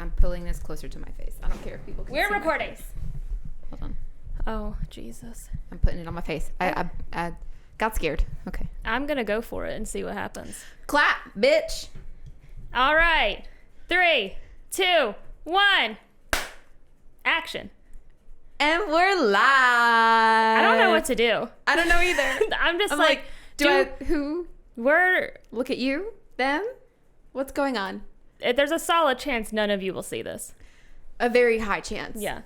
I'm pulling this closer to my face. I don't care if people can We're see recording. my face. Hold on. Oh, Jesus. I'm putting it on my face. I got scared. Okay. I'm going to go for it and see what happens. Clap, bitch. All right. 3, 2, 1. Action. And we're live. I don't know what to do. I don't know either. I'm just who? We're... Look at you? Them? What's going on? There's a solid chance none of you will see this. A very high chance. Yeah.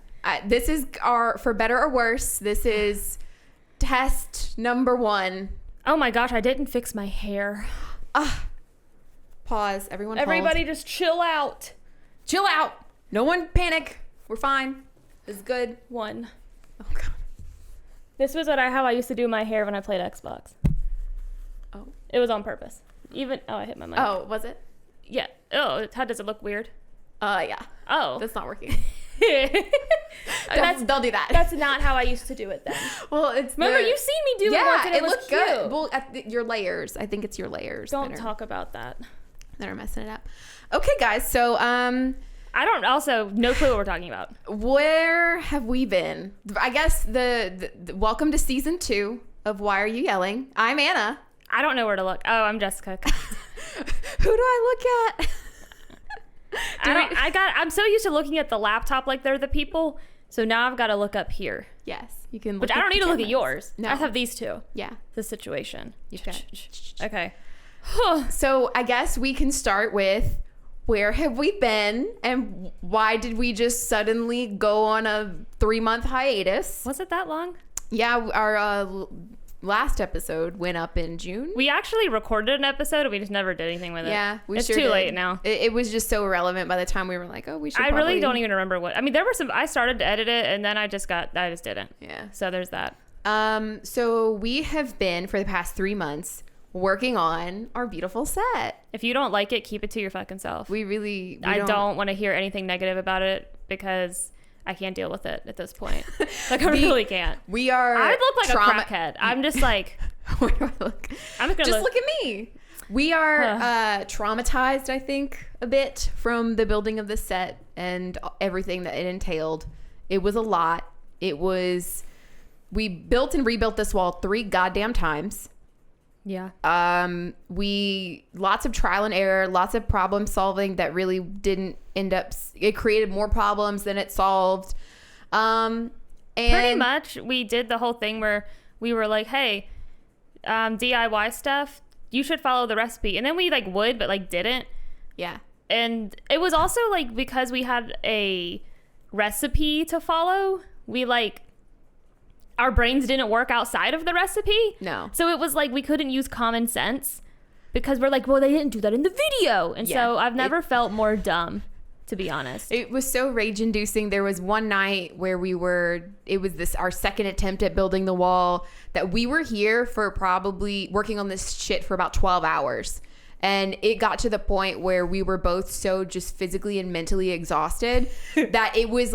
This is our, for better or worse, this is test number 1. Oh my gosh, I didn't fix my hair. Pause. Everybody hold. just chill out. Chill out. No one panic. We're fine. This is good. 1. Oh, God. This was how I used to do my hair when I played Xbox. Oh. It was on purpose. I hit my mic. Oh, was it? Yeah. Oh, how does it look weird? Yeah. Oh. That's not working. Don't do that. That's not how I used to do it then. Well, it's remember you seen me do it once and it was looked cute. good. Well, your layers. I think it's your layers. Don't talk about that. That are messing it up. Okay, guys. So I don't also no clue what we're talking about. Where have we been? I guess the welcome to season 2 of Why Are You Yelling? I'm Anna. I don't know where to look. Oh, I'm Jessica. Who do I look at? I'm so used to looking at the laptop like they're the people. So now I've got to look up here. Yes, you can. But I don't need to look at yours. No. I have these two. Yeah. The situation. You can. Okay. So I guess we can start with where have we been and why did we just suddenly go on a 3-month hiatus? Was it that long? Yeah, our last episode went up in June. We actually recorded an episode and we just never did anything with it. Yeah, it's too late now. It was just so irrelevant by the time we were like, oh, we should really don't even remember what. I mean, there were some. I started to edit it and then I just didn't. Yeah. So there's that. So we have been for the past 3 months working on our beautiful set. If you don't like it, keep it to your fucking self. I don't want to hear anything negative about it because I can't deal with it at this point. Like I really can't. I look like a crackhead. I'm just like. Where do I look? I'm just look at me. We are traumatized, I think, a bit from the building of the set and everything that it entailed. It was a lot. We built and rebuilt this wall 3 goddamn times. Yeah. Lots of trial and error, lots of problem solving that really didn't end up. It created more problems than it solved. And pretty much, we did the whole thing where we were like, "Hey, DIY stuff, you should follow the recipe," and then we would, but didn't. Yeah. And it was also because we had a recipe to follow. We our brains didn't work outside of the recipe. No. So it was we couldn't use common sense because we're well, they didn't do that in the video. And so I've never felt more dumb, to be honest. It was so rage inducing. There was one night where it was our second attempt at building the wall that we were here for probably working on this shit for about 12 hours. And it got to the point where we were both so just physically and mentally exhausted that it was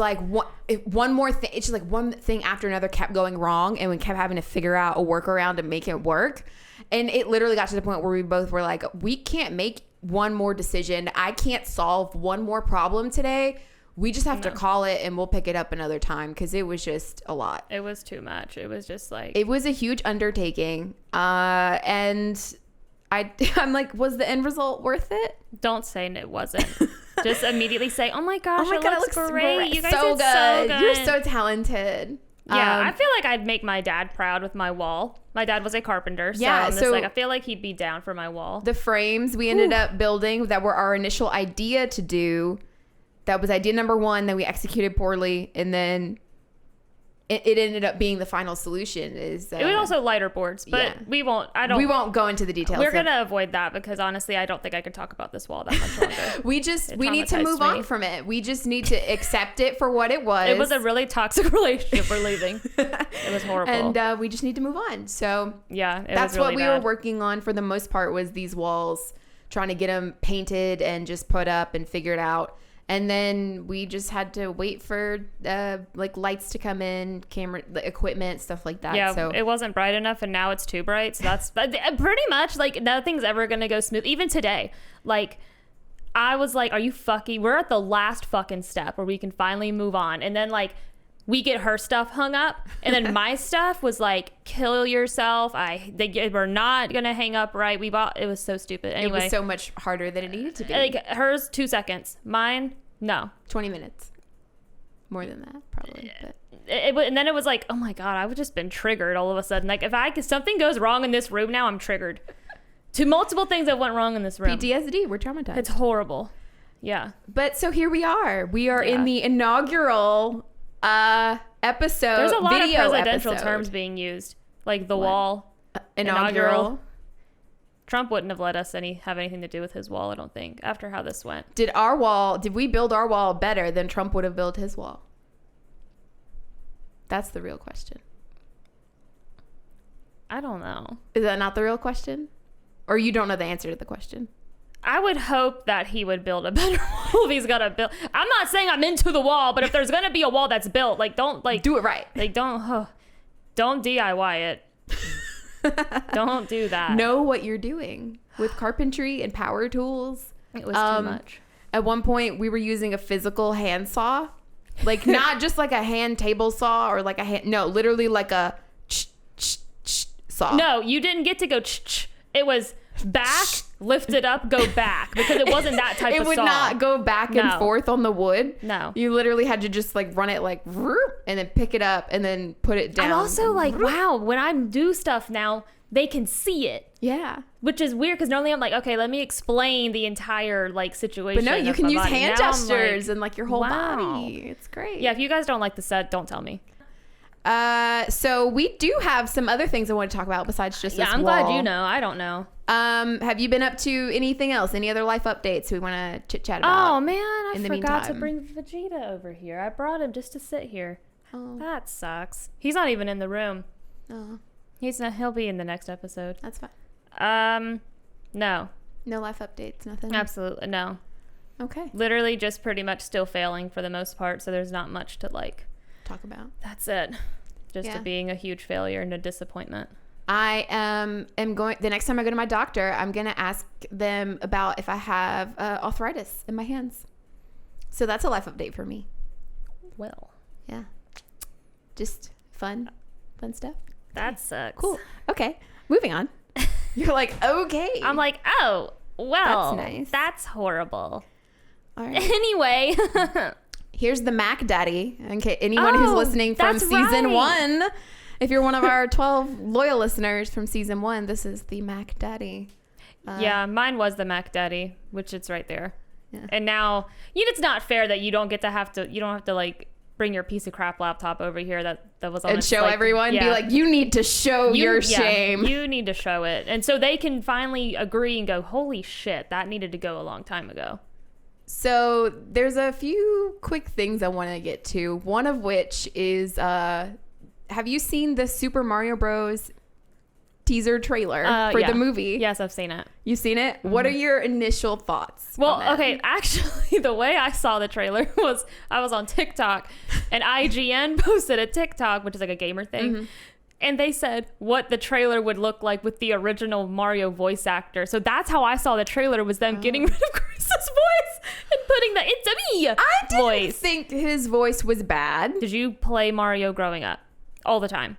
one more thing. It's just one thing after another kept going wrong. And we kept having to figure out a workaround to make it work. And it literally got to the point where we both were like, we can't make one more decision. I can't solve one more problem today. We just have to call it and we'll pick it up another time because it was just a lot. It was too much. It was just it was a huge undertaking. And I'm was the end result worth it? Don't say it wasn't. Just immediately say, oh my gosh, it looks great. You guys so did so good. You're so talented. Yeah, I feel like I'd make my dad proud with my wall. My dad was a carpenter, so yeah, I'm just I feel like he'd be down for my wall. The frames we ended up building that were our initial idea to do, that was idea number 1, that we executed poorly, and then it ended up being the final solution. It was also lighter boards, but we won't go into the details. We're gonna avoid that because honestly, I don't think I could talk about this wall that much longer. we need to move on from it. We just need to accept it for what it was. It was a really toxic relationship. We're leaving. It was horrible, and we just need to move on. So yeah, that's really what we were working on for the most part, was these walls, trying to get them painted and just put up and figured out. And then we just had to wait for lights to come in, camera, equipment, stuff like that. Yeah, so it wasn't bright enough, and now it's too bright. So that's pretty much nothing's ever gonna go smooth. Even today, I was like, are you fucking, we're at the last fucking step where we can finally move on. And then like, we get her stuff hung up, and then my stuff was like, kill yourself. They were not gonna hang up right. It was so stupid. Anyway, it was so much harder than it needed to be. Like hers 2 seconds, mine no, 20 minutes, more than that probably. But. And then it was like, oh my god, I've just been triggered all of a sudden. Like if something goes wrong in this room now, I'm triggered. To multiple things that went wrong in this room. PTSD. We're traumatized. It's horrible. Yeah. But so here we are. We are in the inaugural episode. There's a lot of video presidential episode. terms being used, like the wall, inaugural. Trump wouldn't have let us have anything to do with his wall, I don't think, after how this went. Did we build our wall better than Trump would have built his wall? That's the real question. I don't know. Is that not the real question? Or you don't know the answer to the question? I would hope that he would build a better wall if he's got to build. I'm not saying I'm into the wall, but if there's going to be a wall that's built, like don't like do it right. Like don't DIY it. Don't do that. Know what you're doing with carpentry and power tools. It was too much. At one point, we were using a physical handsaw, like not just like a hand table saw or like literally like a saw. No, you didn't get to go. It was back, lift it up, go back, because it wasn't that type of saw. It would not go back and forth on the wood. No. You literally had to just like run it like and then pick it up and then put it down. I'm also like, wow, when I do stuff now, they can see it. Yeah. Which is weird because normally I'm like, okay, let me explain the entire like situation. But no, you can use hand now gestures and like your whole body. It's great. Yeah, if you guys don't like the set, don't tell me. So we do have some other things I want to talk about besides just this I'm wall. glad you know. I don't know. Have you been up to anything else? Any other life updates we want to chit chat about? Oh man, I forgot to meantime? bring Vegeta over here. I brought him just to sit here. Oh. That sucks. He's not even in the room. Oh, He's not. He'll be in the next episode. that's fine. No. No life updates, nothing. Absolutely no. Okay. Literally just pretty much still failing for the most part. So there's not much to like. Talk about. That's it. Just Yeah. it being a huge failure and a disappointment. I am going. The next time I go to my doctor, I'm gonna ask them about if I have arthritis in my hands. So that's a life update for me. Well, Yeah. Just fun stuff. that sucks. Cool. Okay. Moving on. You're like, okay. I'm like, oh, well, That's nice. That's horrible. All right. Anyway. Here's the Mac Daddy. Okay, anyone who's listening from that's season right. 1, if you're one of our 12 loyal listeners from season 1, this is the Mac Daddy. Yeah, mine was the Mac Daddy, which it's right there. Yeah. And now, it's not fair that you don't have to like bring your piece of crap laptop over here that was on And show everyone, be like, you need to show your shame. You need to show it. And so they can finally agree and go, holy shit, that needed to go a long time ago. So there's a few quick things I want to get to. One of which is, have you seen the Super Mario Bros. Teaser trailer for the movie? Yes, I've seen it. You've seen it? Mm-hmm. What are your initial thoughts? Well, okay, actually, the way I saw the trailer was I was on TikTok, and IGN posted a TikTok, which is like a gamer thing. Mm-hmm. And they said what the trailer would look like with the original Mario voice actor. So that's how I saw the trailer, was them getting rid of Chris's voice and putting the "It's me" I didn't voice. think his voice was bad. Did you play Mario growing up? All the time?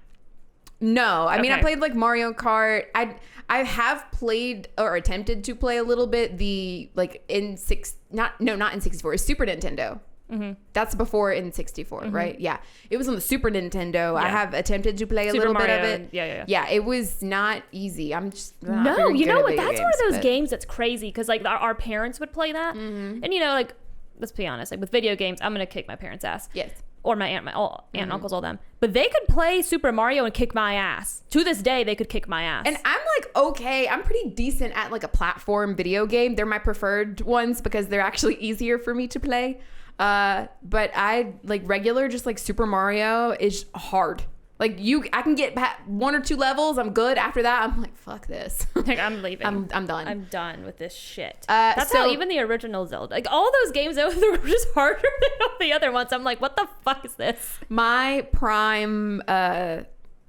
No. I mean, I Okay. played like Mario Kart. I have played or attempted to play a little bit not in 64, Super Nintendo. Mm-hmm. That's before N64, right? Yeah. It was on the Super Nintendo. I have attempted to play a little bit of it. Yeah, it was not easy. I'm just not very you good know at what? video That's one of games, those but- games that's crazy because like our parents would play that, and like let's be honest, like with video games, I'm gonna kick my parents' ass. Yes. Or my aunt, and uncles, all them. But they could play Super Mario and kick my ass. To this day, they could kick my ass. And I'm like, okay, I'm pretty decent at like a platform video game. They're my preferred ones because they're actually easier for me to play. But I like regular, just like Super Mario is hard. Like I can get 1 or 2 levels. I'm good. After that, I'm like, fuck this. Like, I'm leaving. I'm done. I'm done with this shit. That's That's how even the original Zelda, like all those games, they were just harder than all the other ones. I'm like, what the fuck is this? My prime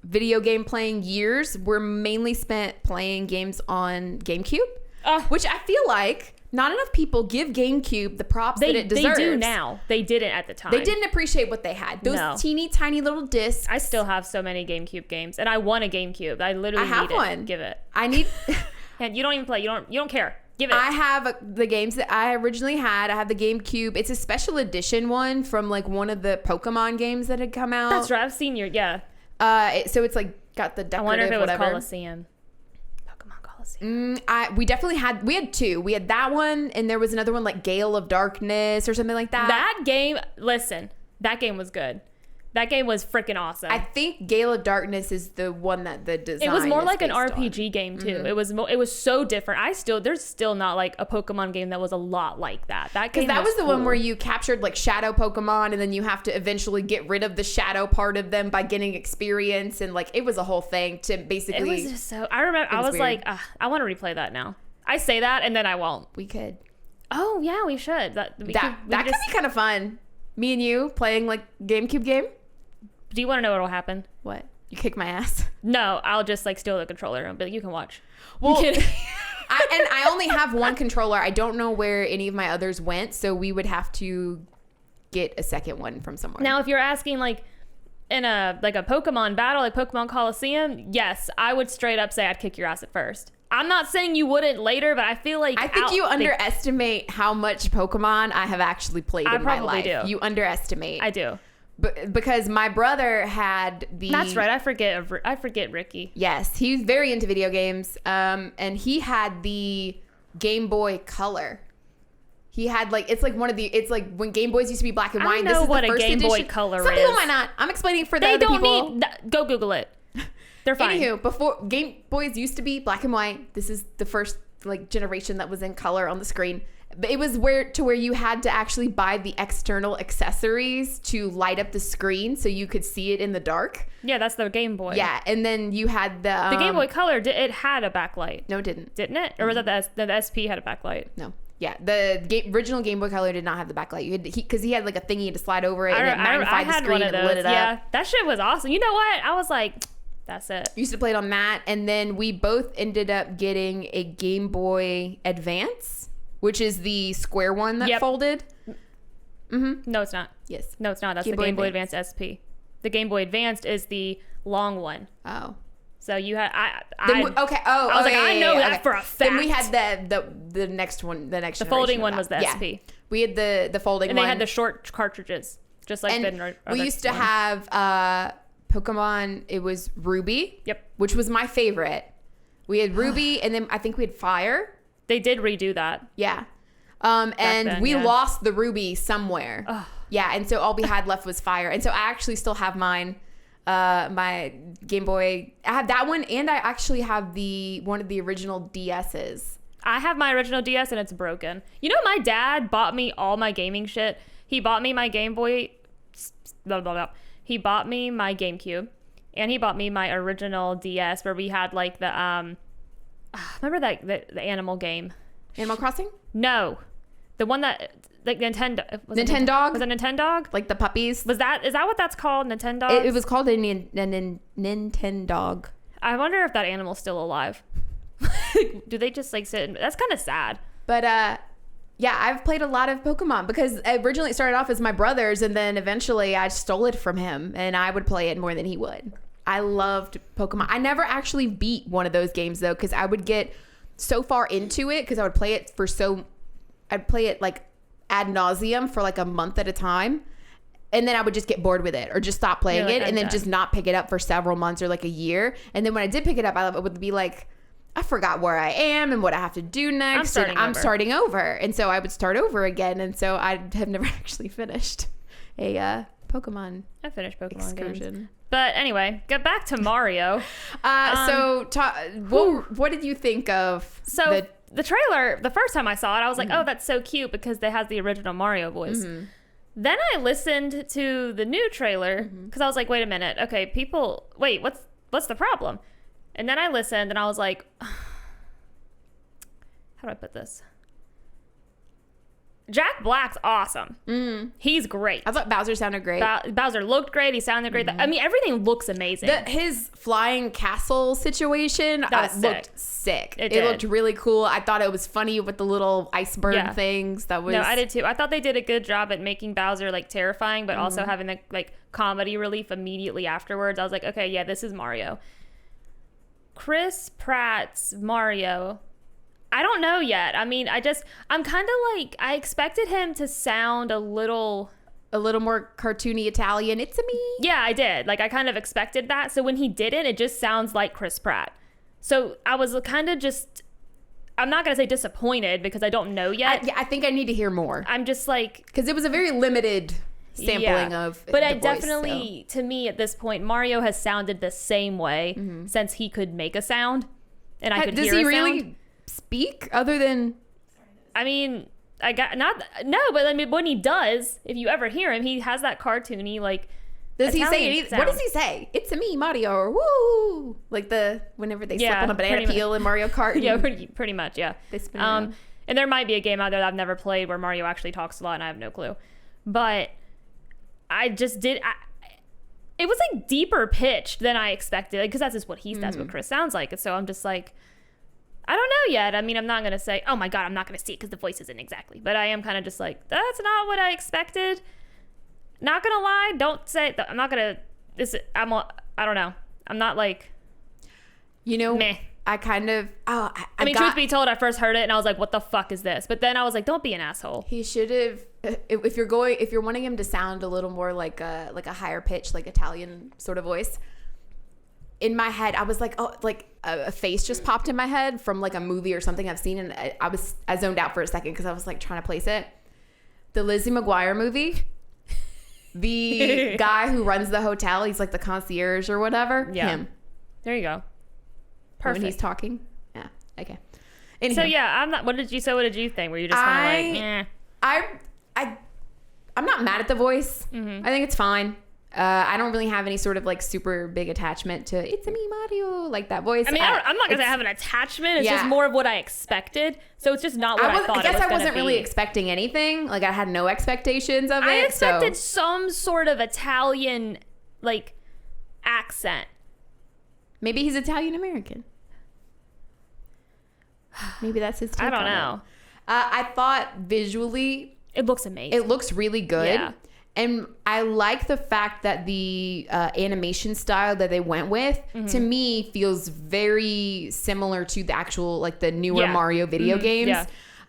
video game playing years were mainly spent playing games on GameCube, which I feel like not enough people give GameCube the props that it deserves. They do now. They didn't at the time. They didn't appreciate what they had. Those teeny tiny little discs. I still have so many GameCube games, and I want a GameCube. I literally have need one. It. Give it. I need. And you don't even play. You don't care. Give it. I have the games that I originally had. I have the GameCube. It's a special edition one from like one of the Pokemon games that had come out. That's right. I've seen your So it's like got the decorative. I wonder if it was whatever. Coliseum. Pokemon Coliseum. We definitely had. We had two. We had that one, and there was another one like Gale of Darkness or something like that. That game. Listen, that game was good. That game was freaking awesome. I think Gale of Darkness is the one that the design. It was more is like an based RPG on. game too. Mm-hmm. It was so different. There's still not like a Pokemon game that was a lot like that. That game because that was the cool. one where you captured like shadow Pokemon, and then you have to eventually get rid of the shadow part of them by getting experience, and like it was a whole thing to basically. It was just so. I remember. I was weird. like, I want to replay that now. I say that and then I won't. We could. Oh yeah, we should. That could be kind of fun. Me and you playing like GameCube game. Do you want to know what'll happen? What? You kick my ass? No, I'll just like steal the controller and be like, you can watch. Well, I only have one controller. I don't know where any of my others went, so we would have to get a second one from somewhere. Now, if you're asking like in a Pokemon battle, like Pokemon Coliseum, yes, I would straight up say I'd kick your ass at first. I'm not saying you wouldn't later, but I feel like I think you underestimate how much Pokemon I have actually played in my life. Do. You underestimate. I do. Because my brother had the. That's right. I forget Ricky. Yes, he was very into video games. And he had the Game Boy Color. He had like it's like when Game Boys used to be black and white. I know this is what the a first Game Boy edition. Color is. Some people might not. I'm explaining for the other people. They don't need. Go Google it. They're fine. Anywho, before Game Boys used to be black and white. This is the first like generation that was in color on the screen. But it was where you had to actually buy the external accessories to light up the screen so you could see it in the dark. Yeah, that's the Game Boy. Yeah, and then you had the Game Boy Color. It had a backlight. No, it didn't. Didn't it? Or was that the SP had a backlight? No. Yeah, the original Game Boy Color did not have the backlight. Because he had like a thingy to slide over it and it magnified the screen and lit it up. Yeah, that shit was awesome. You know what? I was like, that's it. Used to play it on that, and then we both ended up getting a Game Boy Advance, which is the square one that folded. Mm-hmm. No, it's not. Yes. No, it's not. That's the Game Boy Advance SP. The Game Boy Advanced is the long one. Oh. So you had okay. Oh, I was like, yeah, I know that for a fact. Then we had the next one, the next. The folding one was the SP. We had the folding and one, they had the short cartridges, just like and we used to have Pokemon. It was Ruby. Yep. Which was my favorite. We had Ruby, and then I think we had Fire. They did redo that. Yeah. And we lost the Ruby somewhere. Ugh. Yeah, and so all we had left was Fire. And so I actually still have mine, my Game Boy. I have that one, and I actually have one of the original DS's. I have my original DS, and it's broken. You know, my dad bought me all my gaming shit. He bought me my Game Boy. Blah, blah, blah. He bought me my GameCube, and he bought me my original DS, where we had like the remember that the animal game, Animal Crossing? No, the one that like Nintendo. Nintendog? Was it Nintendog? Like the puppies? Is that what that's called? Nintendog? It was called a Nintendog. I wonder if that animal's still alive. Do they just like sit? That's kind of sad. But yeah, I've played a lot of Pokemon because originally it started off as my brother's, and then eventually I stole it from him, and I would play it more than he would. I loved Pokemon. I never actually beat one of those games though, because I would get so far into it because I would play it I'd play it like ad nauseum for like a month at a time, and then I would just get bored with it or just stop playing it and then just not pick it up for several months or like a year. And then when I did pick it up, I would be like, I forgot where I am and what I have to do next. I'm starting over. And so I would start over again. And so I have never actually finished a Pokemon. I finished Pokemon excursion. Games. But anyway, get back to Mario. What did you think of the trailer? The first time I saw it, I was like, oh, that's so cute because they has the original Mario voice. Mm-hmm. Then I listened to the new trailer because I was like, wait a minute. Okay, what's the problem? And then I listened and I was like, how do I put this? Jack Black's awesome. He's great. I thought Bowser sounded great. Bowser looked great. He sounded great. I mean, everything looks amazing. His flying castle situation looked sick. It looked really cool. I thought it was funny with the little iceberg things. No, I did too. I thought they did a good job at making Bowser like terrifying, but also having the like comedy relief immediately afterwards. I was like, okay, yeah, this is Mario. Chris Pratt's Mario, I don't know yet. I mean, I'm kind of like, I expected him to sound a little more cartoony Italian. It's a me. Yeah, I did. Like, I kind of expected that. So when he did it, it just sounds like Chris Pratt. So I was kind of just, I'm not going to say disappointed because I don't know yet. I think I need to hear more. I'm just like, because it was a very limited sampling of but I definitely, to me at this point, Mario has sounded the same way since he could make a sound and I could hear a sound. Does he really speak other than, I mean, but I mean, when he does, if you ever hear him, he has that cartoony, like, does he say anything? What does he say? It's a me, Mario, or woo, like whenever they slip on a banana peel in Mario Kart. Yeah, pretty much, yeah. They spin around. And there might be a game out there that I've never played where Mario actually talks a lot and I have no clue. But I just did, it was like deeper pitched than I expected, because that's just what that's what Chris sounds like. And so I'm just like, I don't know yet. I mean, I'm not going to say, oh my God, I'm not going to see it because the voice isn't exactly. But I am kind of just like, that's not what I expected. Not going to lie. Don't say, I'm not going to, I don't know. I'm not like, meh. I kind of, I mean, truth be told, I first heard it and I was like, what the fuck is this? But then I was like, don't be an asshole. He should have, if you're wanting him to sound a little more like a higher pitch, like Italian sort of voice. In my head, I was like, oh, like a face just popped in my head from like a movie or something I've seen. And I zoned out for a second because I was like trying to place it. The Lizzie McGuire movie, the guy who runs the hotel, he's like the concierge or whatever. Yeah. Him. There you go. Perfect. When he's talking. Yeah. Okay. Anyhow. So yeah, what did you think? Were you just kind of like, eh? I'm not mad at the voice. I think it's fine. I don't really have any sort of like super big attachment to "It's a me, Mario" like that voice. I mean, I'm not gonna have an attachment. It's just more of what I expected. So it's just not what I thought. I guess I wasn't really expecting anything. Like I had no expectations of it. I expected some sort of Italian like accent. Maybe he's Italian American. Maybe that's his take. I don't know. I thought visually it looks amazing. It looks really good. Yeah. And I like the fact that the animation style that they went with, to me, feels very similar to the actual, like the newer Mario video games. Yeah.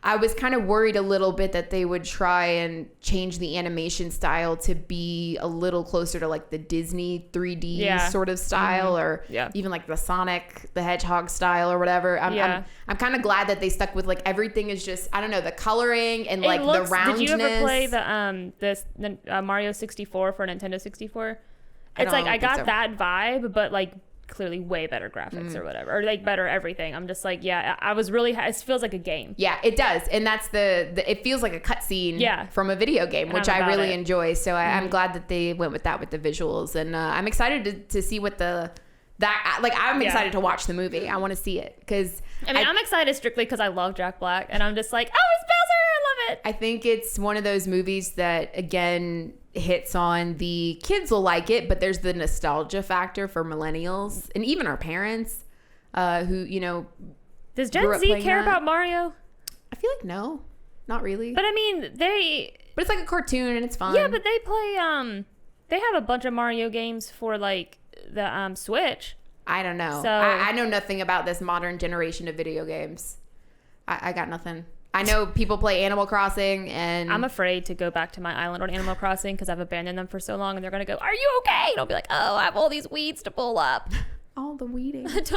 I was kind of worried a little bit that they would try and change the animation style to be a little closer to like the Disney 3D sort of style, or even like the Sonic the Hedgehog style or whatever. I'm kind of glad that they stuck with like everything is just, I don't know, the coloring and like the roundness. Did you ever play the Mario 64 for Nintendo 64? It's like I got that vibe, but like clearly way better graphics or whatever, or like better everything. I'm just like, I was really, it feels like a game. Yeah, it does. And that's it feels like a cutscene from a video game, which I really enjoy. So I'm glad that they went with that with the visuals. And I'm excited to see what I'm excited to watch the movie. I want to see it because I'm excited strictly because I love Jack Black and I'm just like, oh, it's Bowser. I love it. I think it's one of those movies that, again, hits on the kids will like it, but there's the nostalgia factor for millennials and even our parents who, does Gen Z care about Mario? I feel like no, not really. But I mean, but it's like a cartoon and it's fun. Yeah, but they play they have a bunch of Mario games for like the Switch. I don't know. So I know nothing about this modern generation of video games. I got nothing. I know people play Animal Crossing, and I'm afraid to go back to my island on Animal Crossing because I've abandoned them for so long, and they're gonna go, "Are you okay?" And I'll be like, "Oh, I have all these weeds to pull up." All the weeding. It's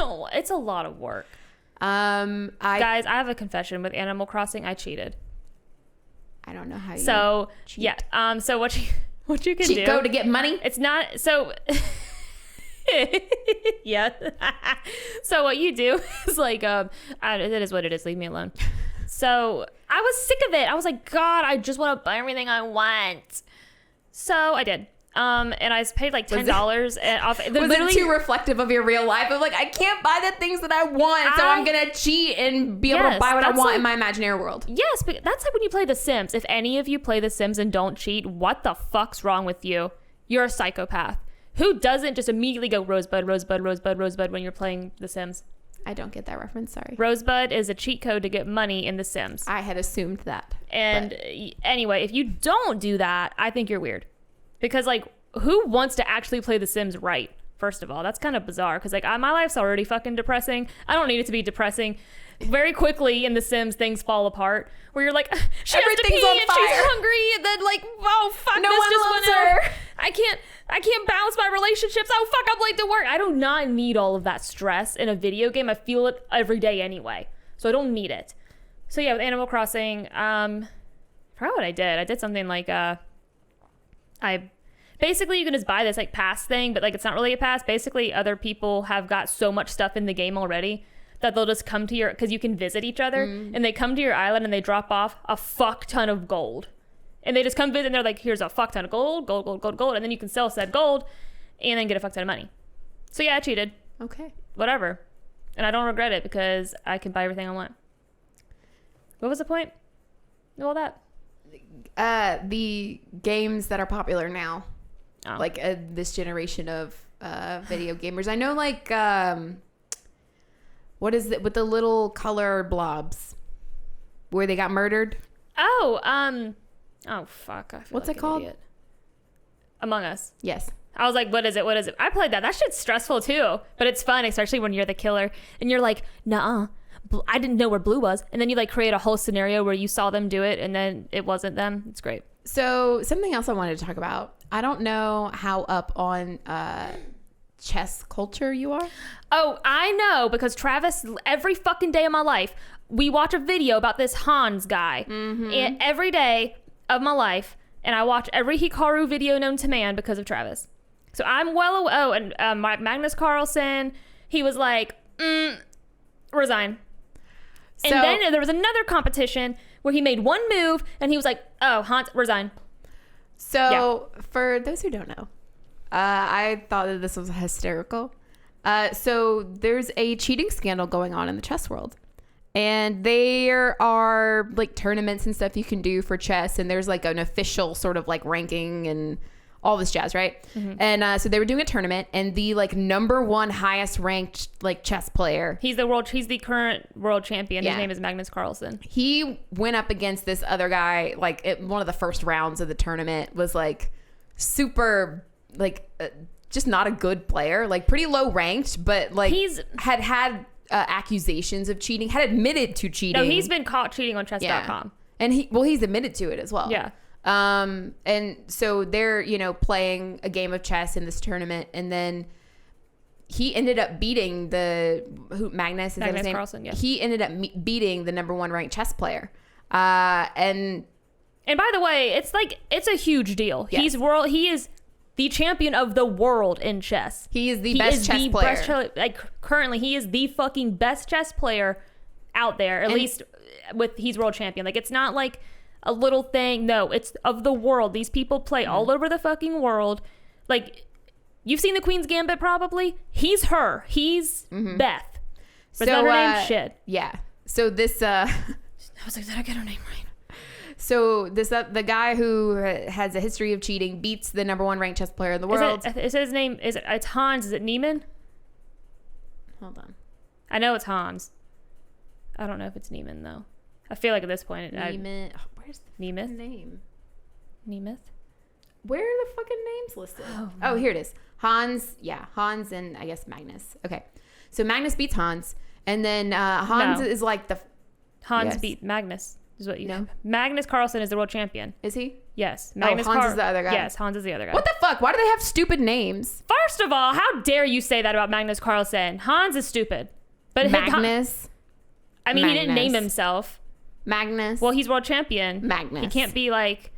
a lot of work. Guys, I have a confession with Animal Crossing. I cheated. I don't know how you. So cheat. yeah. So what you can do? Go to get money. It's not so. Yeah. So what you do is like, it is what it is. Leave me alone. So I was sick of it. I was like, God, I just want to buy everything I want. So I did. and I paid like $10 off. Was it too reflective of your real life? Of like, I can't buy the things that I want, so I'm gonna cheat and be able to buy what I want in my imaginary world. Yes, but that's like when you play The Sims. If any of you play The Sims and don't cheat, what the fuck's wrong with you? You're a psychopath. Who doesn't just immediately go Rosebud, Rosebud, Rosebud, Rosebud when you're playing The Sims? I don't get that reference, sorry. Rosebud is a cheat code to get money in The Sims. I had assumed that. And anyway, if you don't do that, I think you're weird. Because, like, who wants to actually play The Sims right? First of all, that's kind of bizarre. Because, like, my life's already fucking depressing. I don't need it to be depressing. Very quickly in The Sims, things fall apart. Where you're like, she has to pee and she's hungry. And then, like, oh, fuck, no one loves her. I can't balance my relationships. Oh, fuck, I'm late to work. I do not need all of that stress in a video game. I feel it every day anyway. So I don't need it. So, yeah, with Animal Crossing, I forgot what I did. I did something like, basically you can just buy this like pass thing, but like it's not really a pass. Basically other people have got so much stuff in the game already that they'll just come to your, because you can visit each other, and they come to your island and they drop off a fuck ton of gold. And they just come visit and they're like, here's a fuck ton of gold, gold, gold, gold, gold. And then you can sell said gold and then get a fuck ton of money. So yeah, I cheated. Okay. Whatever. And I don't regret it because I can buy everything I want. What was the point of all that? The games that are popular now. Oh. Like this generation of video gamers. I know, like, what is it with the little color blobs where they got murdered? Oh, oh fuck. I feel What's like it called? Idiot. Among Us. Yes. I was like, what is it? What is it? I played that. That shit's stressful too, but it's fun, especially when you're the killer and you're like, nuh-uh. I didn't know where Blue was. And then you like create a whole scenario where you saw them do it and then it wasn't them. It's great. So something else I wanted to talk about. I don't know how up on chess culture you are. Oh, I know, because Travis, every fucking day of my life, we watch a video about this Hans guy. And every day of my life. And I watch every Hikaru video known to man because of Travis. So I'm well aware. Oh, and Magnus Carlsen, he was like, resign. And then there was another competition where he made one move and he was like, oh, Hans, resign. So for those who don't know, I thought that this was hysterical. So there's a cheating scandal going on in the chess world. And there are like tournaments and stuff you can do for chess. And there's like an official sort of like ranking and all this jazz, right? And so they were doing a tournament, and the like number one highest ranked like chess player, he's the current world champion. His name is Magnus Carlsen. He went up against this other guy like one of the first rounds of the tournament, was like super like just not a good player, like pretty low ranked, but like he's had accusations of cheating, had admitted to cheating. No, he's been caught cheating on chess.com. And he's admitted to it as well. Yeah. And so they're, playing a game of chess in this tournament, and then he ended up beating Magnus Carlsen, yeah. He ended up beating the number one ranked chess player. And by the way, it's a huge deal. Yes. He is the champion of the world in chess. He is the best chess player. Currently, he is the fucking best chess player out there, at least he's world champion. Like, it's not like a little thing. No, it's of the world. These people play all over the fucking world. Like, you've seen the Queen's Gambit probably. He's her. He's Beth. But so, her name shit. Yeah. So this I was like, did I get her name right? So this the guy who has a history of cheating beats the number one ranked chess player in the world. Is his name? It's Hans? Is it Niemann? Hold on. I know it's Hans. I don't know if it's Niemann though. I feel like at this point, Niemann. Where's the Nemeth? name? Nemeth? Where are the fucking names listed? Oh, here it is. Hans. Yeah, Hans and I guess Magnus. Okay, so Magnus beats Hans, and then Hans is like the Hans beat Magnus. Is what you know. Magnus Carlsen is the world champion. Is he? Yes. Hans is the other guy. Yes, Hans is the other guy. What the fuck? Why do they have stupid names? First of all, how dare you say that about Magnus Carlsen? Hans is stupid. But Magnus. He didn't name himself. Magnus. Well, he's world champion. Magnus. He can't be like.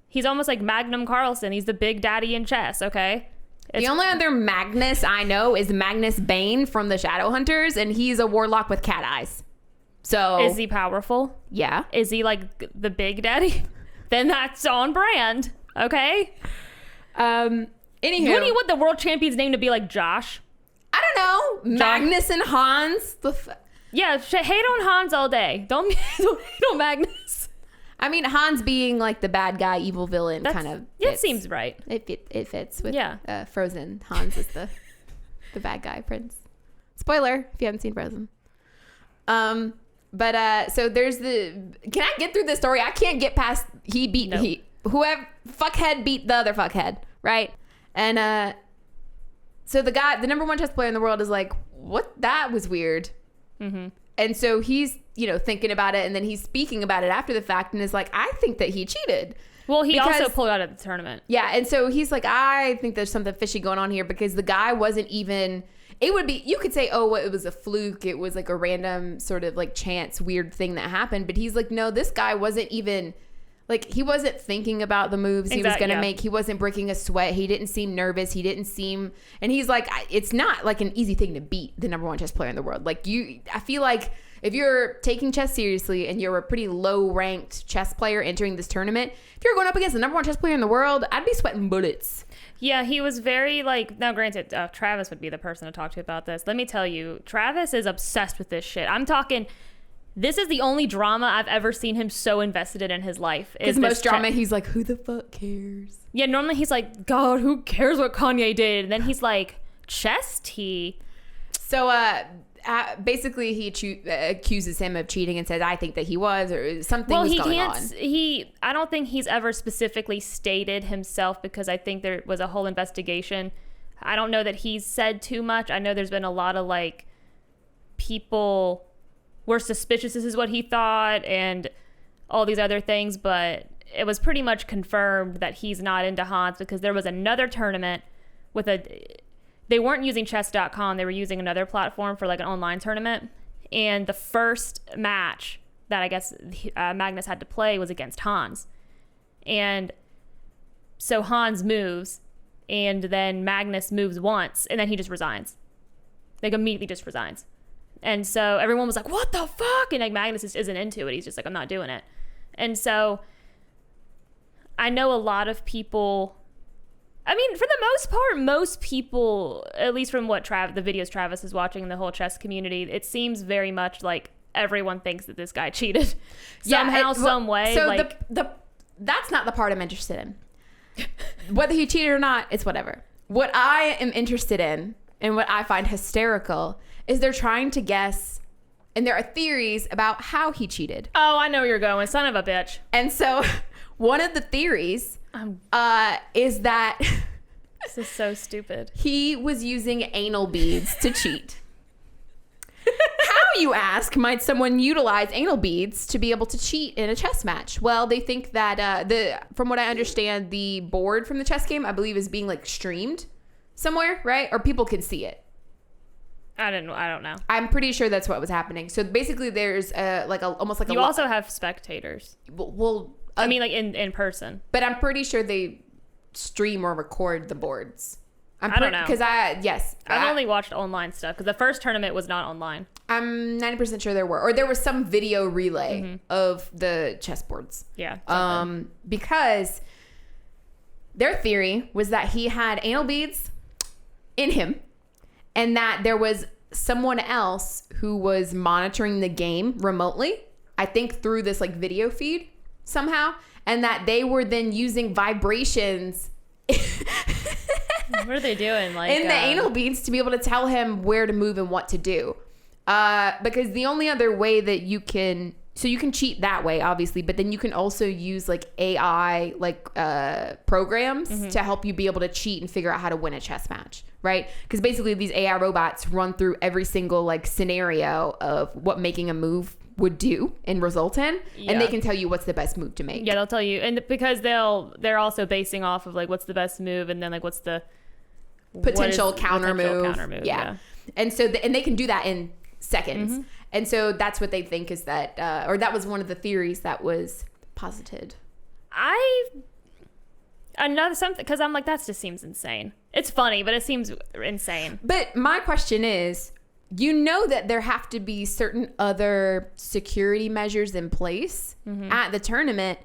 He's almost like Magnum Carlsen. He's the big daddy in chess. Okay. The only other Magnus I know is Magnus Bane from the Shadowhunters, and he's a warlock with cat eyes. So is he powerful? Yeah. Is he like the big daddy? Then that's on brand. Okay. Anywho, Wouldn't you want the world champion's name to be like Josh? I don't know. Magnus and Hans. Yeah, hate on Hans all day. Don't hate on Magnus. I mean, Hans being like the bad guy, evil villain kind of. Yeah, it seems right. It fits with Frozen. Hans is the bad guy prince. Spoiler if you haven't seen Frozen. But so there's can I get through this story? I can't get past whoever fuckhead beat the other fuckhead, right? And so the number one chess player in the world is like, what? That was weird. Mm-hmm. And so he's, thinking about it, and then he's speaking about it after the fact, and is like, I think that he cheated. Well, he also pulled out of the tournament. Yeah, and so he's like, I think there's something fishy going on here, because the guy wasn't even. It would be, you could say, oh, well, it was a fluke. It was like a random sort of like chance weird thing that happened. But he's like, no, this guy wasn't even. Like, he wasn't thinking about the moves he was going to make. He wasn't breaking a sweat. He didn't seem nervous. He didn't seem... And he's like, it's not like an easy thing to beat the number one chess player in the world. Like, I feel like if you're taking chess seriously and you're a pretty low-ranked chess player entering this tournament, if you're going up against the number one chess player in the world, I'd be sweating bullets. Yeah, he was very like... Now, granted, Travis would be the person to talk to about this. Let me tell you, Travis is obsessed with this shit. I'm talking... This is the only drama I've ever seen him so invested in his life. Because most drama, he's like, who the fuck cares? Yeah, normally he's like, God, who cares what Kanye did? And then he's like, chess tea. So basically he accuses him of cheating and says, I think that he was, or something was going on. I don't think he's ever specifically stated himself, because I think there was a whole investigation. I don't know that he's said too much. I know there's been a lot of like people... were suspicious this is what he thought and all these other things, but it was pretty much confirmed that he's not into Hans, because there was another tournament with they weren't using chess.com, they were using another platform for like an online tournament, and the first match that I guess Magnus had to play was against Hans, and so Hans moves, and then Magnus moves once, and then he just resigns, like immediately just resigns. And so everyone was like, what the fuck? And like Magnus just isn't into it. He's just like, I'm not doing it. And so I know a lot of people, I mean, for the most part, most people, at least from what the videos Travis is watching in the whole chess community, it seems very much like everyone thinks that this guy cheated somehow, some way. So like, that's not the part I'm interested in. Whether he cheated or not, it's whatever. What I am interested in, and what I find hysterical, is they're trying to guess, and there are theories about how he cheated. Oh, I know where you're going, son of a bitch. And so one of the theories is that... This is so stupid. He was using anal beads to cheat. How, you ask, might someone utilize anal beads to be able to cheat in a chess match? Well, they think that, from what I understand, the board from the chess game, I believe, is being like streamed somewhere, right? Or people can see it. I don't know. I'm pretty sure that's what was happening. So basically, there's almost like you also have spectators. Well, I mean, like in person. But I'm pretty sure they stream or record the boards. I don't know, because I've only watched online stuff, because the first tournament was not online. I'm 90% sure there was some video relay of the chessboards. Yeah. Because their theory was that he had anal beads in him, and that there was someone else who was monitoring the game remotely, I think through this like video feed somehow, and that they were then using vibrations what are they doing? Like in the anal beads to be able to tell him where to move and what to do. Because the only other way that you can cheat that way, obviously, but then you can also use like AI programs to help you be able to cheat and figure out how to win a chess match, right? Because basically these AI robots run through every single like scenario of what making a move would do and result in, and they can tell you what's the best move to make. Yeah, they'll tell you, and because they're also basing off of like what's the best move, and then like what's the potential counter move. Yeah. And so and they can do that in seconds. And so that's what they think is that, or that was one of the theories that was posited. Because I'm like, that just seems insane. It's funny, but it seems insane. But my question is, you know that there have to be certain other security measures in place at the tournament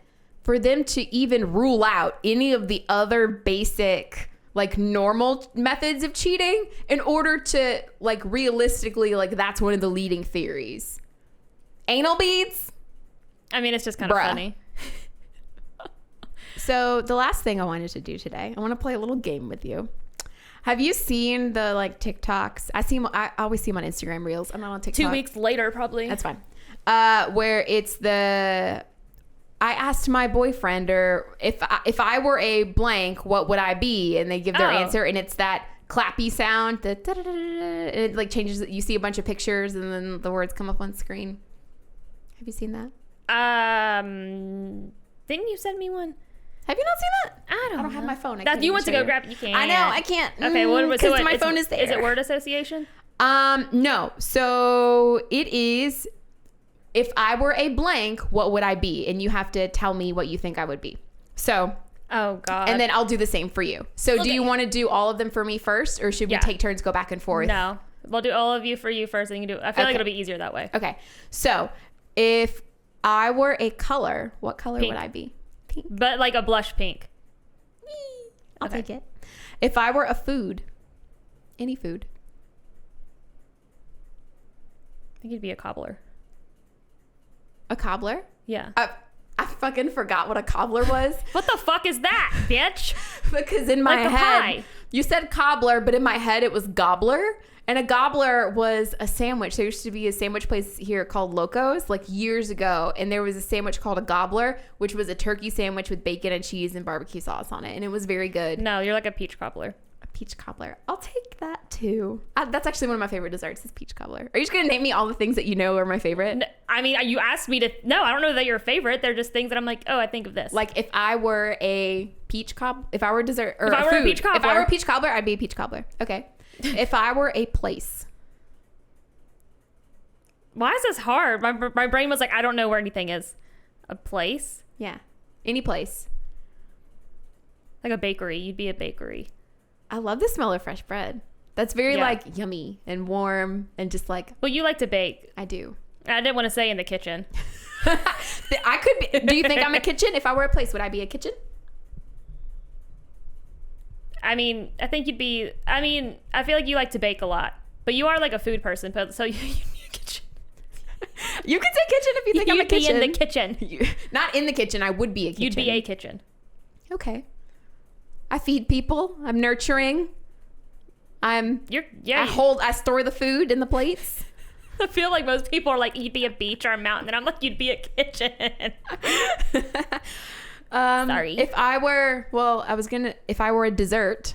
for them to even rule out any of the other basic like normal methods of cheating in order to like realistically like that's one of the leading theories. Anal beads? I mean, it's just kind of funny. So the last thing I wanted to do today, I want to play a little game with you. Have you seen the like TikToks? I always see them on Instagram Reels. I'm not on TikTok. 2 weeks later, probably. That's fine. Where it's I asked my boyfriend, or if I were a blank, what would I be? And they give their answer, and it's that clappy sound, the and it like changes. You see a bunch of pictures, and then the words come up on screen. Have you seen that? Didn't you send me one? Have you not seen that? I don't have my phone. You went to go grab it. You can't. I know. I can't. Okay. What? Because my phone is there. Is it word association? No. So it is. If I were a blank, what would I be? And you have to tell me what you think I would be. So. Oh God. And then I'll do the same for you. So do you want to do all of them for me first, or should we take turns, go back and forth? No. We'll do all of you for you first, and you can do. I feel like it'll be easier that way. Okay. So if I were a color, what color would I be? Pink. But like a blush pink. I'll take it. If I were a food, any food. I think you'd be a cobbler. A cobbler? Yeah. I fucking forgot what a cobbler was. What the fuck is that, bitch? Because in my head, you said cobbler, but in my head it was gobbler. And a gobbler was a sandwich. There used to be a sandwich place here called Loco's like years ago. And there was a sandwich called a gobbler, which was a turkey sandwich with bacon and cheese and barbecue sauce on it. And it was very good. No, you're like a peach cobbler. A peach cobbler. I'll take that too. That's actually one of my favorite desserts is peach cobbler. Are you just going to name me all the things that you know are my favorite? No, I mean, you asked me to. No, I don't know that you're a favorite. They're just things that I'm like, oh, I think of this. Like if I were a peach cobbler, if I were dessert or if I were a peach cobbler. If I were a peach cobbler, I'd be a peach cobbler. Okay. If I were a place. Why is this hard? My brain was like, I don't know where anything is. A place? Yeah. Any place. Like a bakery. You'd be a bakery. I love the smell of fresh bread. That's very like yummy and warm and just like. Well, you like to bake. I do. I didn't want to say in the kitchen. I could be. Do you think I'm a kitchen? If I were a place, would I be a kitchen? I mean, I think you'd be. I mean, I feel like you like to bake a lot, but you are like a food person. But so you'd be a kitchen. You could say kitchen if you think I'm a kitchen. You'd be in the kitchen. Not in the kitchen. I would be a kitchen. You'd be a kitchen. Okay. I feed people. I'm nurturing. I store the food in the plates. I feel like most people are like, you'd be a beach or a mountain, and I'm like, you'd be a kitchen. Sorry. If I were a dessert.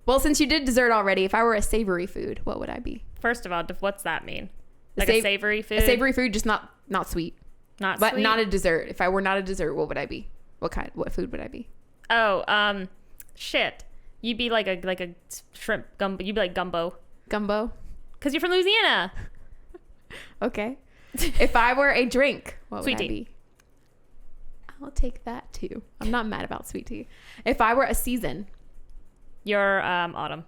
Well, since you did dessert already, if I were a savory food, what would I be? First of all, what's that mean? Like a savory food? A savory food, just not sweet. But sweet? Not a dessert. If I were not a dessert, what would I be? What food would I be? Oh, shit. You'd be like a shrimp gumbo. You'd be like gumbo. Gumbo? Because you're from Louisiana. Okay. If I were a drink, what sweet would I tea. be? I'll take that too. I'm not mad about sweet tea. If I were a season. You're autumn.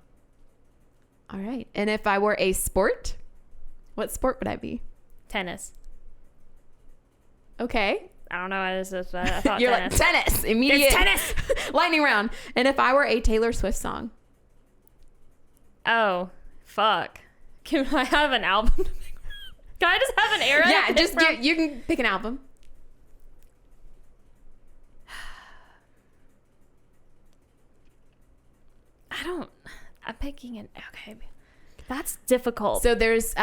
All right. And if I were a sport, what sport would I be? Tennis. Okay. I don't know. I thought You're tennis. Like, tennis. Immediate. It's tennis. Lightning round. And if I were a Taylor Swift song. Oh, fuck. Can I have an album? Can I just have an era? Yeah, you can pick an album. I'm picking an. Okay. That's difficult. So there's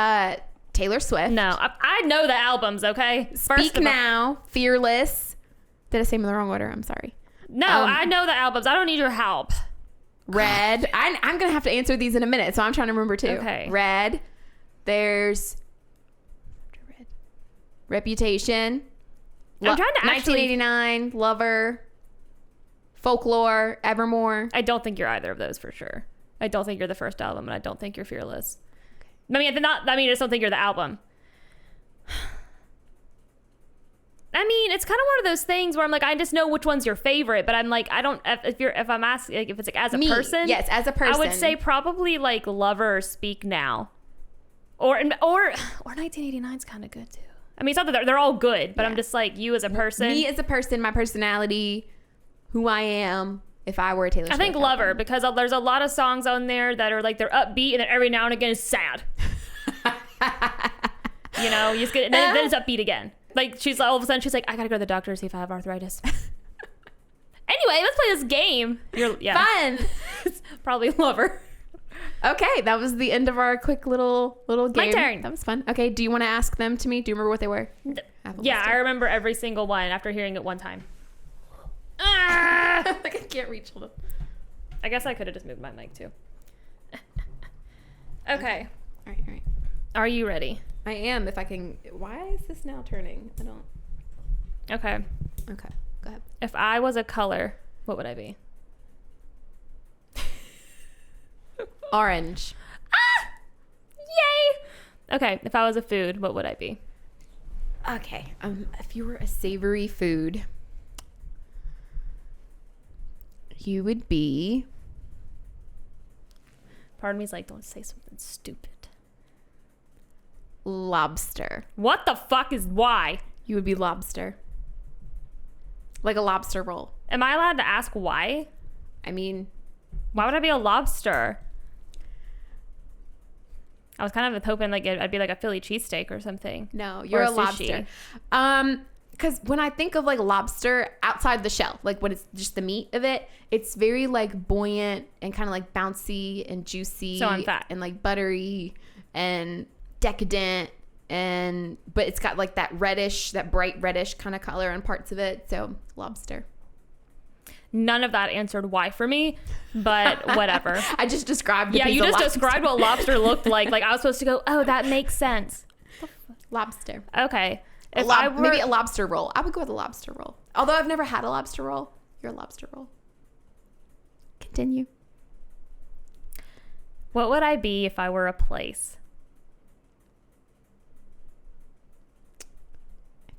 Taylor Swift. No, I know the albums, okay? Speak Now, Fearless. Did I say them in the wrong order? I'm sorry. No, I know the albums. I don't need your help. Red. I'm going to have to answer these in a minute, so I'm trying to remember too. Okay. Red. There's Reputation. I'm trying to 1989, Lover, Folklore, Evermore. I don't think you're either of those for sure. I don't think you're the first album, and I don't think you're Fearless. Okay. I just don't think you're the album. I mean, it's kind of one of those things where I'm like, I just know which one's your favorite, but I'm like, I don't. If I'm asking, like, if it's like as a person, yes, as a person, I would say probably like Lover or Speak Now, or 1989 is kind of good too. I mean, it's not that they're all good, but Yeah. I'm just like, you as a person. Me as a person, my personality, who I am. If I were a Taylor Swift I think album. Lover, because there's a lot of songs on there that are like, they're upbeat, and then every now and again it's sad. You know, you just get, and then it's upbeat again. Like, she's all of a sudden, she's like, I gotta go to the doctor to see if I have arthritis. Anyway, let's play this game. Fun. It's probably Lover. Okay, that was the end of our quick little game. My turn. That was fun. Okay, do you want to ask them to me? Do you remember what they were? Yeah, I remember every single one after hearing it one time. Like I can't reach. Hold on. I guess I could have just moved my mic too. Okay. All right. Are you ready? I am. If I can. Why is this now turning? I don't. Okay. Okay. Go ahead. If I was a color, what would I be? Orange. Yay! Okay. If I was a food, what would I be? Okay. If you were a savory food, you would be. Part of me's like, don't say something stupid. Lobster. What the fuck is why? You would be lobster. Like a lobster roll. Am I allowed to ask why? I mean, Why would I be a lobster? I was kind of hoping like I'd be like a Philly cheesesteak or something. no, you're Or a sushi. lobster. Because when I think of like lobster outside the shell, like when it's just the meat of it, it's very like buoyant and kind of like bouncy and juicy. So I'm fat. And like buttery and decadent, but it's got like that reddish, that bright reddish kind of color on parts of it. So lobster. None of that answered why for me, but whatever. I just described. Yeah, you just described what lobster looked like. Like I was supposed to go, oh, that makes sense. lobster. Okay. If I were, Maybe a lobster roll. I would go with a lobster roll. Although I've never had a lobster roll. You're a lobster roll. Continue. what would I be if I were a place?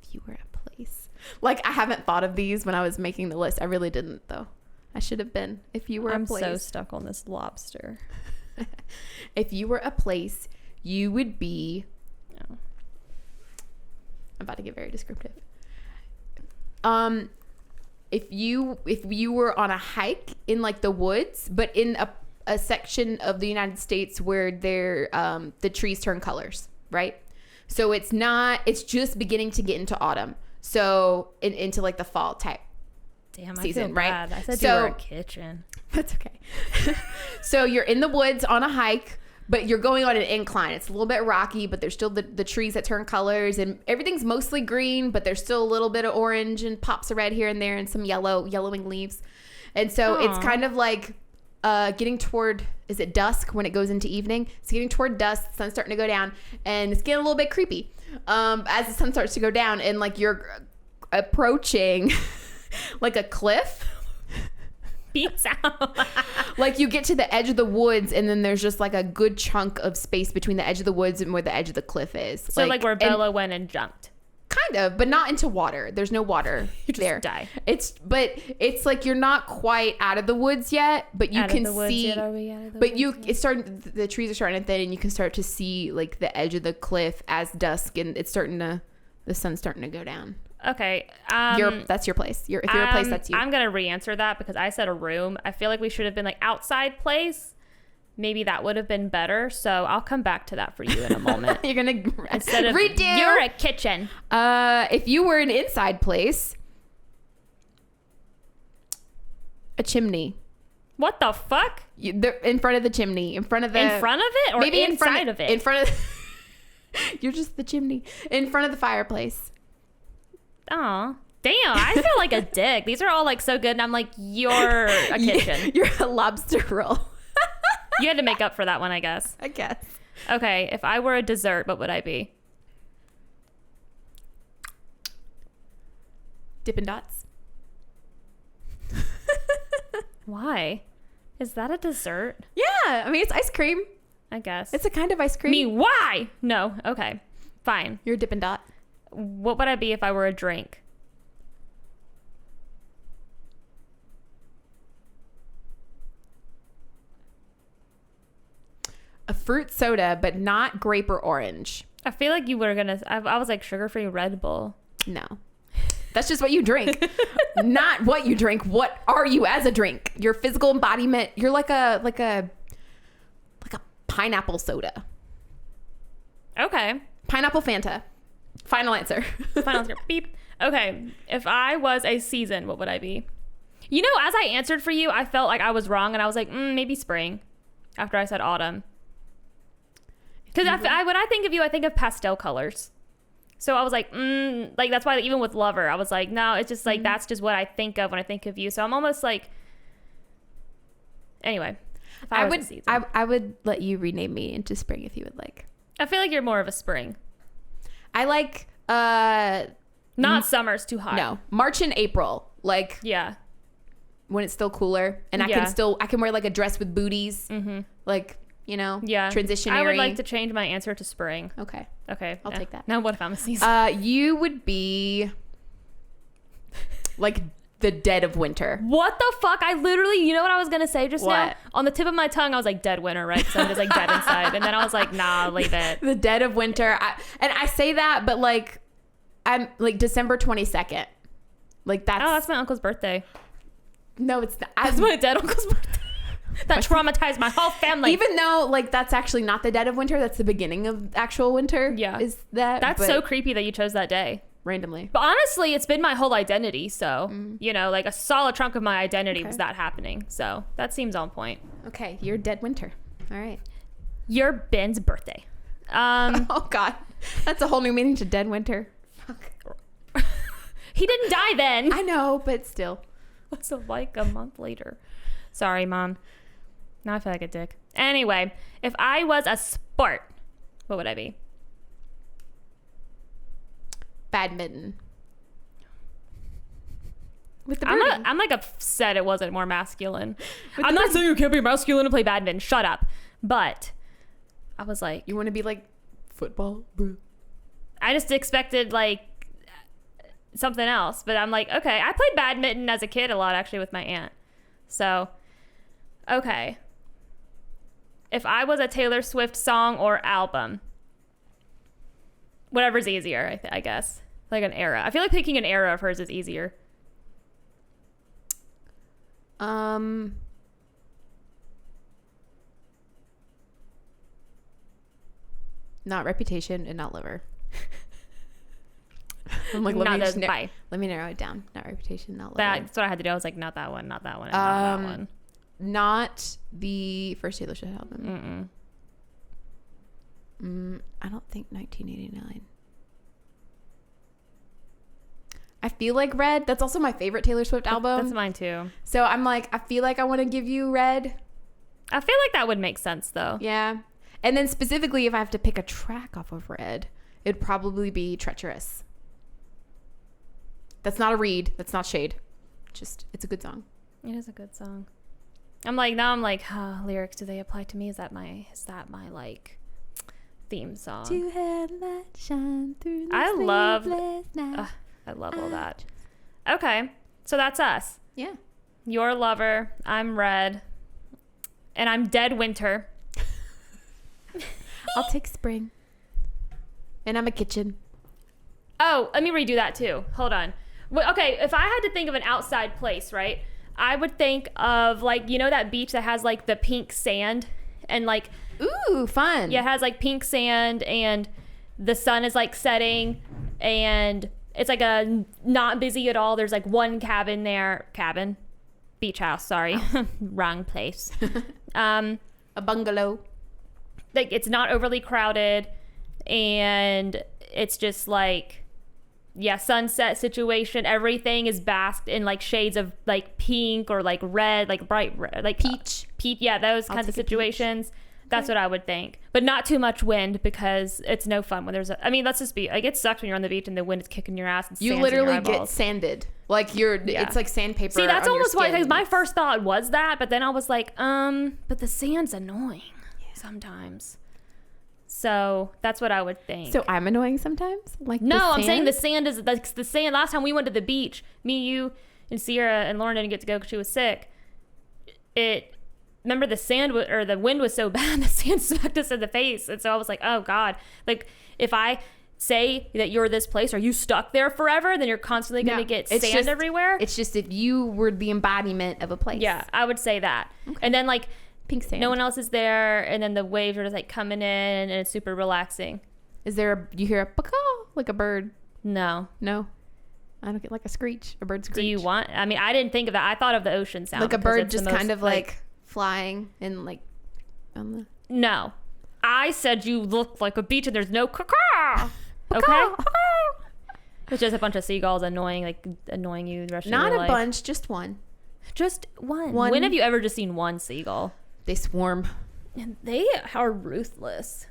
If you were a place. Like, I haven't thought of these when I was making the list. I really didn't, though. I should have been. If you were I'm a place. so stuck on this lobster. If you were a place, you would be. No. I'm about to get very descriptive. If you were on a hike in like the woods, but in a section of the United States where the trees turn colors, right? So it's just beginning to get into autumn. So into like the fall type. Damn, I season, feel right? bad. I said So- you were a kitchen. That's okay. So you're in the woods on a hike, but you're going on an incline. It's a little bit rocky, but there's still the trees that turn colors, and everything's mostly green, but there's still a little bit of orange and pops of red here and there and some yellowing leaves. And so it's Aw. kind of like getting toward, is it dusk when it goes into evening? It's getting toward dusk, the sun's starting to go down, and it's getting a little bit creepy as the sun starts to go down, and like you're approaching like a cliff. Peace out. Like you get to the edge of the woods, and then there's just like a good chunk of space between the edge of the woods and where the edge of the cliff is. So like where Bella went and jumped. Kind of, but not into water. There's no water You just there. die. It's like you're not quite out of the woods yet, but you Out of can the woods see. yet? Are we out of the But woods you, yet? it's starting. The trees are starting to thin, and you can start to see like the edge of the cliff as dusk, and it's starting to. The sun's starting to go down. Okay. That's your place. If you're a place, that's you. I'm gonna re-answer that because I said a room. I feel like we should have been like outside place. Maybe that would have been better. So I'll come back to that for you in a moment. You're gonna Instead of redo. you're a kitchen. If you were an inside place, a chimney. What the fuck? In front of the chimney, in front of the. In front of it or maybe inside of it? In front of. You're just the chimney in front of the fireplace. Aw. Damn, I feel like a dick. These are all like so good, and I'm like, you're a kitchen. You're a lobster roll. You had to make up for that one, I guess. I guess. Okay, if I were a dessert, what would I be? Dippin' Dots. Why? Is that a dessert? Yeah, I mean it's ice cream. I guess. It's a kind of ice cream. Me, why? No, okay. Fine. You're a Dippin' Dot. What would I be if I were a drink? A fruit soda, but not grape or orange. I feel like you were gonna. I was like sugar-free Red Bull. No. That's just what you drink. Not what you drink. What are you as a drink? Your physical embodiment. You're like a pineapple soda. Okay. Pineapple Fanta. Final answer. Final answer. Beep. Okay. If I was a season, what would I be? You know, as I answered for you, I felt like I was wrong, and I was like, maybe spring. After I said autumn. Because when I think of you, I think of pastel colors. So I was like, like that's why even with Lover, I was like, no, it's just like that's just what I think of when I think of you. So I'm almost like, anyway. If I would let you rename me into spring if you would like. I feel like you're more of a spring. I like not summer's too hot. No, March and April, like yeah, when it's still cooler, and I can wear like a dress with booties, like. You know, transitionary. I would like to change my answer to spring. Okay, I'll take that. Now, what if I'm a season? You would be like the dead of winter. What the fuck? I literally, you know what I was gonna say just now? On the tip of my tongue, I was like dead winter, right? So I'm just like dead inside, and then I was like, nah, leave it. The dead of winter, and I say that, but like, I'm like December 22nd. Like that's my uncle's birthday. No, it's not. That's my dead uncle's birthday. That traumatized my whole family. Even though, like, that's actually not the dead of winter. That's the beginning of actual winter. Yeah. Is that? That's so creepy that you chose that day. Randomly. But honestly, it's been my whole identity. So, you know, like a solid chunk of my identity was that happening. So that seems on point. Okay. You're dead winter. All right. You're Ben's birthday. Oh, God. That's a whole new meaning to dead winter. Fuck. He didn't die then. I know, but still. What's it like a month later? Sorry, Mom. Now I feel like a dick. Anyway, if I was a sport, what would I be? Badminton. With the I'm like upset it wasn't more masculine. I'm not saying you can't be masculine to play badminton. Shut up. But I was like, you want to be like football, bro? I just expected like something else. But I'm like, okay. I played badminton as a kid a lot actually with my aunt. So, okay. If I was a Taylor Swift song or album, whatever's easier, I guess. Like an era. I feel like picking an era of hers is easier. Not Reputation and not Lover. I'm like, let me narrow it down. Not Reputation, not Lover. That's what I had to do. I was like, not that one, not that one, and not that one. Not the first Taylor Swift album. I don't think 1989. I feel like Red. That's also my favorite Taylor Swift album. That's mine too. So I'm like, I feel like I want to give you Red. I feel like that would make sense though. Yeah. And then specifically, if I have to pick a track off of Red, it'd probably be Treacherous. That's not a read. That's not shade. Just, it's a good song. It is a good song. I'm like, lyrics, do they apply to me? Is that my like theme song? To have light shine through the I love all that. Okay. So that's us. Yeah. You're Lover. I'm Red. And I'm Dead Winter. I'll take Spring. And I'm a Kitchen. Oh, let me redo that too. Hold on. Okay, if I had to think of an outside place, right? I would think of like, you know that beach that has like the pink sand and like... Ooh, fun. Yeah, it has like pink sand and the sun is like setting and it's like a not busy at all. There's like one cabin there. Beach house, sorry. Oh. Wrong place. A bungalow. Like it's not overly crowded and it's just like... Yeah, sunset situation. Everything is basked in like shades of like pink or like red, like bright red, like peach. Yeah, those kinds of situations. That's what I would think. But not too much wind because it's no fun when there's let's just be like, it sucks when you're on the beach and the wind is kicking your ass. And you literally get sanded. Like it's like sandpaper. See, that's almost why my first thought was that, but then I was like, but the sand's annoying sometimes. So that's what I would think. So I'm annoying sometimes? Like no, I'm saying the sand is the sand. Last time we went to the beach, me, you, and Sierra and Lauren didn't get to go because she was sick. remember the the wind was so bad, the sand smacked us in the face. And so I was like, oh God, like if I say that you're this place, are you stuck there forever? Then you're constantly going to get sand everywhere. It's just if you were the embodiment of a place. Yeah, I would say that. Okay. And then like pink sand. No one else is there. And then the waves are just like coming in and it's super relaxing. Is there you hear a pacaw like a bird? No. I don't get like a screech, a bird screech. Do you want? I mean, I didn't think of that. I thought of the ocean sound. Like a bird just kind of like flying and like on the. No, I said you look like a beach and there's no caw. Okay. It's just a bunch of seagulls annoying you the rest of your life. Not a bunch, just one. Just one. When have you ever just seen one seagull? They swarm. And they are ruthless.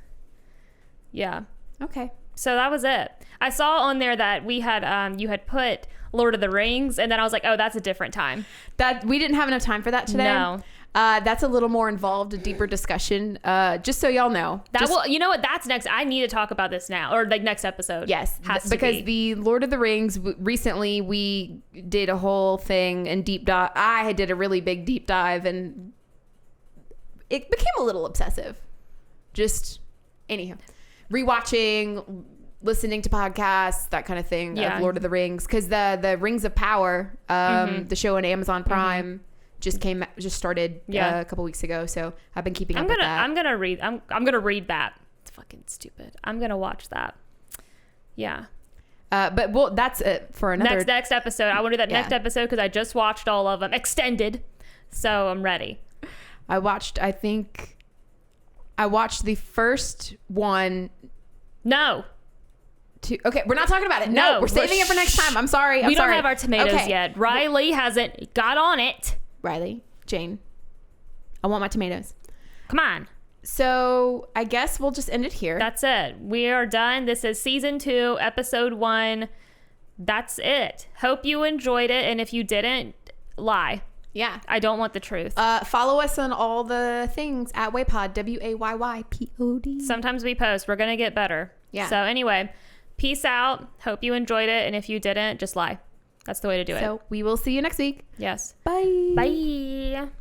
Yeah. Okay. So that was it. I saw on there that we had you had put Lord of the Rings, and then I was like, oh, that's a different time. That we didn't have enough time for that today. No. That's a little more involved, a deeper discussion. Just so y'all know. You know what? That's next. I need to talk about this now, or like next episode. Yes, because the Lord of the Rings, recently we did a whole thing and deep dive. I did a really big deep dive, and it became a little obsessive. Just anyhow. Rewatching, listening to podcasts, that kind of thing of Lord of the Rings, because the Rings of Power, the show on Amazon Prime, just started a couple weeks ago. So I've been keeping up with that. I'm gonna read that. It's fucking stupid. I'm gonna watch that. Yeah. But that's it for another next episode. I want to do that next episode because I just watched all of them extended, so I'm ready. I watched the first one. No. Okay, we're not talking about it. No, we're saving it for next time. I'm sorry. We don't have our tomatoes yet. Riley hasn't got on it. Riley, Jane, I want my tomatoes. Come on. So I guess we'll just end it here. That's it. We are done. This is season 2, episode 1. That's it. Hope you enjoyed it. And if you didn't, lie. Yeah. I don't want the truth. Follow us on all the things at WAYYpod, WAYYpod. Sometimes we post. We're going to get better. Yeah. So anyway, peace out. Hope you enjoyed it. And if you didn't, just lie. That's the way to do it. So we will see you next week. Yes. Bye. Bye.